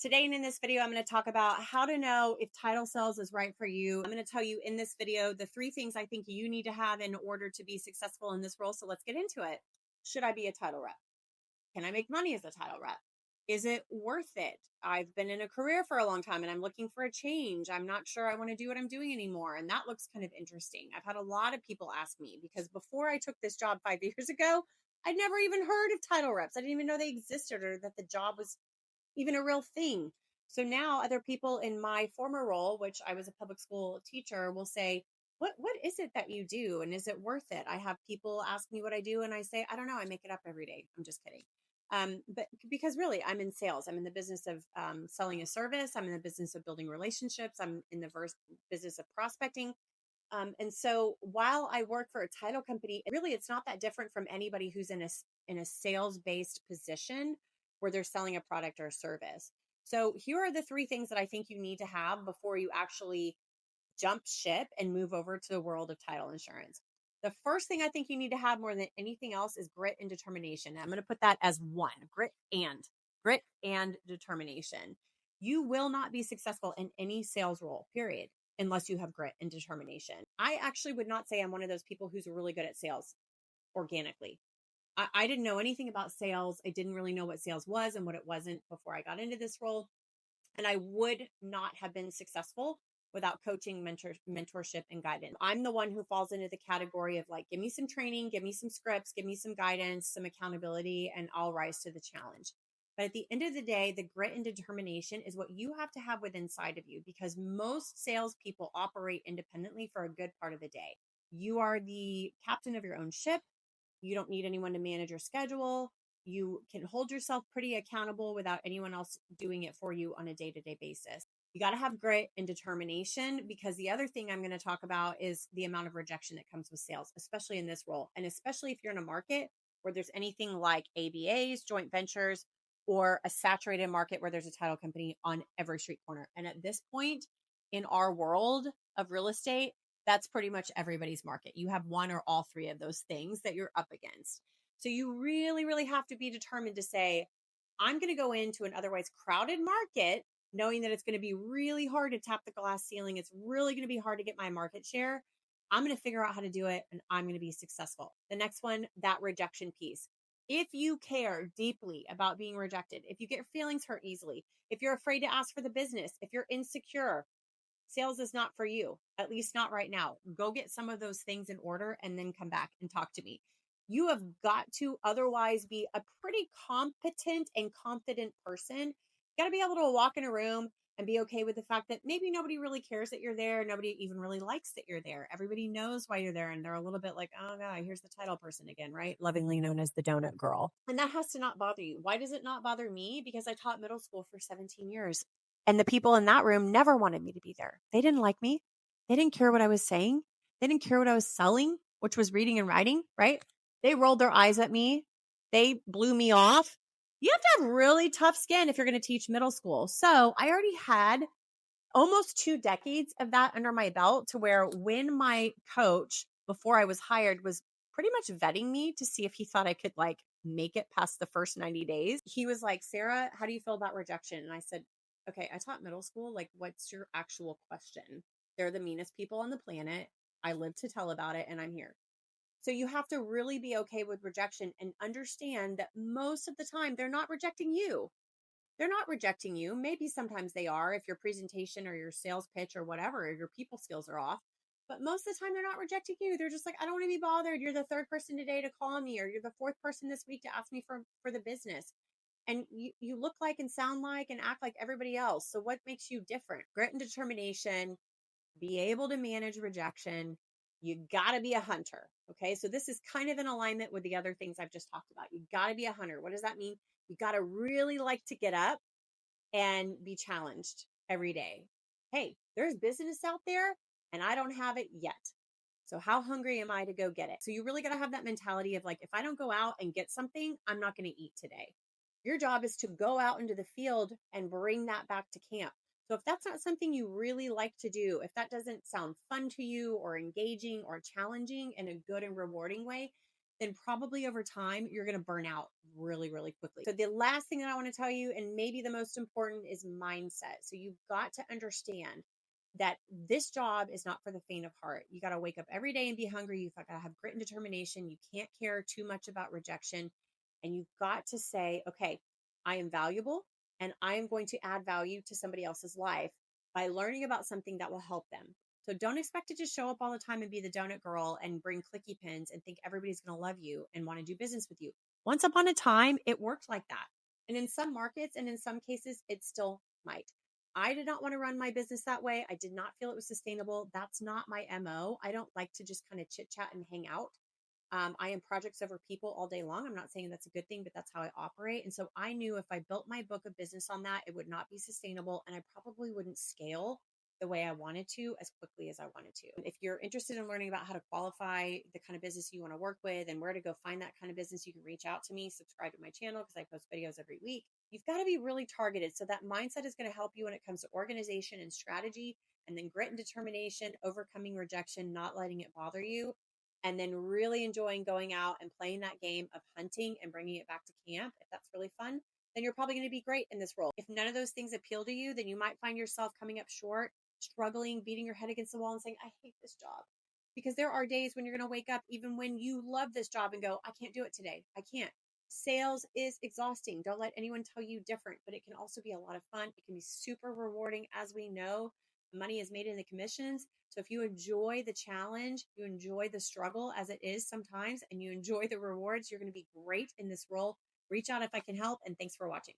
Today and in this video, I'm going to talk about how to know if title sales is right for you. I'm going to tell you in this video the 3 things I think you need to have in order to be successful in this role. So let's get into it. Should I be a title rep? Can I make money as a title rep? Is it worth it? I've been in a career for a long time and I'm looking for a change. I'm not sure I want to do what I'm doing anymore. And that looks kind of interesting. I've had a lot of people ask me because before I took this job 5 years ago, I'd never even heard of title reps. I didn't even know they existed or that the job was even a real thing. So now other people in my former role, which I was a public school teacher, will say, what is it that you do? And is it worth it? I have people ask me what I do and I say, I don't know. I make it up every day. I'm just kidding. But because really I'm in sales, I'm in the business of selling a service. I'm in the business of building relationships. I'm in the business of prospecting. And so while I work for a title company, really it's not that different from anybody who's in a sales based position where they're selling a product or a service. So here are the 3 things that I think you need to have before you actually jump ship and move over to the world of title insurance. The first thing I think you need to have more than anything else is grit and determination. I'm going to put that as one, grit and determination. You will not be successful in any sales role, period, unless you have grit and determination. I actually would not say I'm one of those people who's really good at sales organically. I didn't know anything about sales. I didn't really know what sales was and what it wasn't before I got into this role. And I would not have been successful without coaching, mentorship, and guidance. I'm the one who falls into the category of like, give me some training, give me some scripts, give me some guidance, some accountability, and I'll rise to the challenge. But at the end of the day, the grit and determination is what you have to have within inside of you, because most salespeople operate independently for a good part of the day. You are the captain of your own ship. You don't need anyone to manage your schedule. You can hold yourself pretty accountable without anyone else doing it for you on a day-to-day basis. You got to have grit and determination, because the other thing I'm going to talk about is the amount of rejection that comes with sales, especially in this role. And especially if you're in a market where there's anything like ABAs, joint ventures, or a saturated market where there's a title company on every street corner. And at this point in our world of real estate, that's pretty much everybody's market. You have one or all 3 of those things that you're up against. So you really, really have to be determined to say, I'm going to go into an otherwise crowded market, knowing that it's going to be really hard to tap the glass ceiling. It's really going to be hard to get my market share. I'm going to figure out how to do it and I'm going to be successful. The next one, that rejection piece. If you care deeply about being rejected, if you get feelings hurt easily, if you're afraid to ask for the business, if you're insecure, sales is not for you, at least not right now. Go get some of those things in order and then come back and talk to me. You have got to otherwise be a pretty competent and confident person. You got to be able to walk in a room and be okay with the fact that maybe nobody really cares that you're there. Nobody even really likes that you're there. Everybody knows why you're there. And they're a little bit like, oh, God, here's the title person again, right? Lovingly known as the donut girl. And that has to not bother you. Why does it not bother me? Because I taught middle school for 17 years. And the people in that room never wanted me to be there. They didn't like me. They didn't care what I was saying. They didn't care what I was selling, which was reading and writing, right? They rolled their eyes at me. They blew me off. You have to have really tough skin if you're going to teach middle school. So I already had almost 2 decades of that under my belt, to where when my coach, before I was hired, was pretty much vetting me to see if he thought I could like make it past the first 90 days, he was like, Sarah, how do you feel about rejection? And I said, okay, I taught middle school. Like, what's your actual question? They're the meanest people on the planet. I live to tell about it and I'm here. So you have to really be okay with rejection and understand that most of the time they're not rejecting you. They're not rejecting you. Maybe sometimes they are if your presentation or your sales pitch or whatever, or your people skills are off. But most of the time they're not rejecting you. They're just like, I don't want to be bothered. You're the 3rd person today to call me, or you're the 4th person this week to ask me for the business. And you look like and sound like and act like everybody else. So what makes you different? Grit and determination, be able to manage rejection. You got to be a hunter. Okay. So this is kind of in alignment with the other things I've just talked about. You got to be a hunter. What does that mean? You got to really like to get up and be challenged every day. Hey, there's business out there and I don't have it yet. So how hungry am I to go get it? So you really got to have that mentality of like, if I don't go out and get something, I'm not going to eat today. Your job is to go out into the field and bring that back to camp. So if that's not something you really like to do, if that doesn't sound fun to you or engaging or challenging in a good and rewarding way, then probably over time, you're going to burn out really, really quickly. So the last thing that I want to tell you, and maybe the most important, is mindset. So you've got to understand that this job is not for the faint of heart. You got to wake up every day and be hungry. You've got to have grit and determination. You can't care too much about rejection. And you've got to say, okay, I am valuable and I am going to add value to somebody else's life by learning about something that will help them. So don't expect to just show up all the time and be the donut girl and bring clicky pins and think everybody's going to love you and want to do business with you. Once upon a time, it worked like that. And in some markets and in some cases, it still might. I did not want to run my business that way. I did not feel it was sustainable. That's not my MO. I don't like to just kind of chit chat and hang out. I am projects over people all day long. I'm not saying that's a good thing, but that's how I operate. And so I knew if I built my book of business on that, it would not be sustainable and I probably wouldn't scale the way I wanted to as quickly as I wanted to. If you're interested in learning about how to qualify the kind of business you want to work with and where to go find that kind of business, you can reach out to me, subscribe to my channel because I post videos every week. You've got to be really targeted. So that mindset is going to help you when it comes to organization and strategy, and then grit and determination, overcoming rejection, not letting it bother you, and then really enjoying going out and playing that game of hunting and bringing it back to camp. If that's really fun, then you're probably going to be great in this role. If none of those things appeal to you, then you might find yourself coming up short, struggling, beating your head against the wall and saying, I hate this job. Because there are days when you're going to wake up, even when you love this job, and go, I can't do it today. I can't. Sales is exhausting. Don't let anyone tell you different, but it can also be a lot of fun. It can be super rewarding. As we know, money is made in the commissions. So if you enjoy the challenge, you enjoy the struggle as it is sometimes, and you enjoy the rewards, you're going to be great in this role. Reach out if I can help, and thanks for watching.